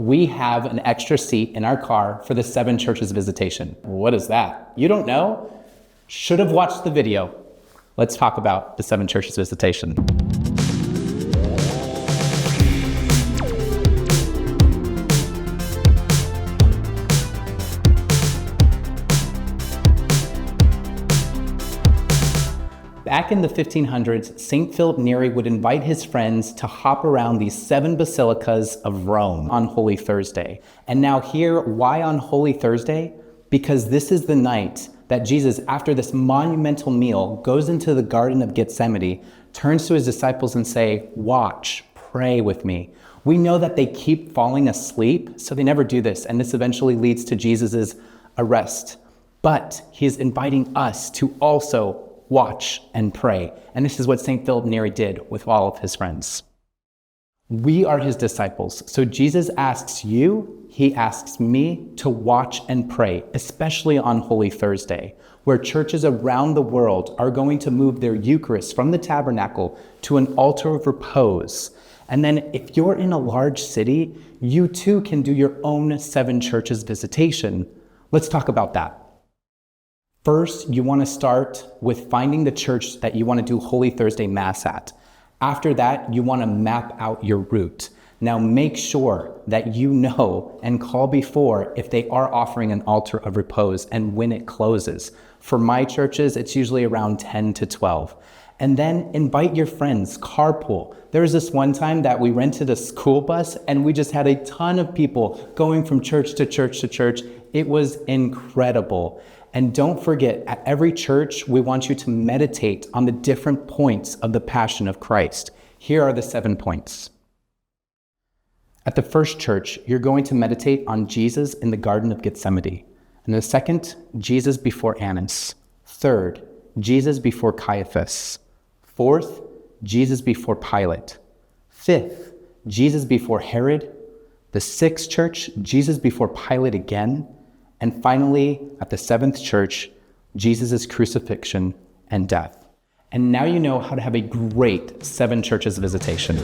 we have an extra seat in our car for the Seven Churches Visitation. What is that? You don't know? Should have watched the video. Let's talk about the Seven Churches Visitation. Back in the 1500s, St. Philip Neri would invite his friends to hop around these 7 basilicas of Rome on Holy Thursday. And now here, why on Holy Thursday? Because this is the night that Jesus, after this monumental meal, goes into the Garden of Gethsemane, turns to his disciples and say, "Watch, pray with me." We know that they keep falling asleep, so they never do this, and this eventually leads to Jesus's arrest. But he is inviting us to also watch and pray. And this is what St. Philip Neri did with all of his friends. We are his disciples. So Jesus asks you, he asks me to watch and pray, especially on Holy Thursday, where churches around the world are going to move their Eucharist from the tabernacle to an altar of repose. And then if you're in a large city, you too can do your own Seven Churches Visitation. Let's talk about that. First, you want to start with finding the church that you want to do Holy Thursday Mass at. After that, you want to map out your route. Now make sure that you know and call before if they are offering an altar of repose and when it closes. For my churches, it's usually around 10 to 12. And then invite your friends, carpool. There was this one time that we rented a school bus and we just had a ton of people going from church to church to church. It was incredible. And don't forget, at every church, we want you to meditate on the different points of the Passion of Christ. Here are the 7 points. At the first church, you're going to meditate on Jesus in the Garden of Gethsemane. And the second, Jesus before Annas. Third, Jesus before Caiaphas. Fourth, Jesus before Pilate. Fifth, Jesus before Herod. The sixth church, Jesus before Pilate again. And finally, at the 7th church, Jesus' crucifixion and death. And now you know how to have a great Seven Churches Visitation.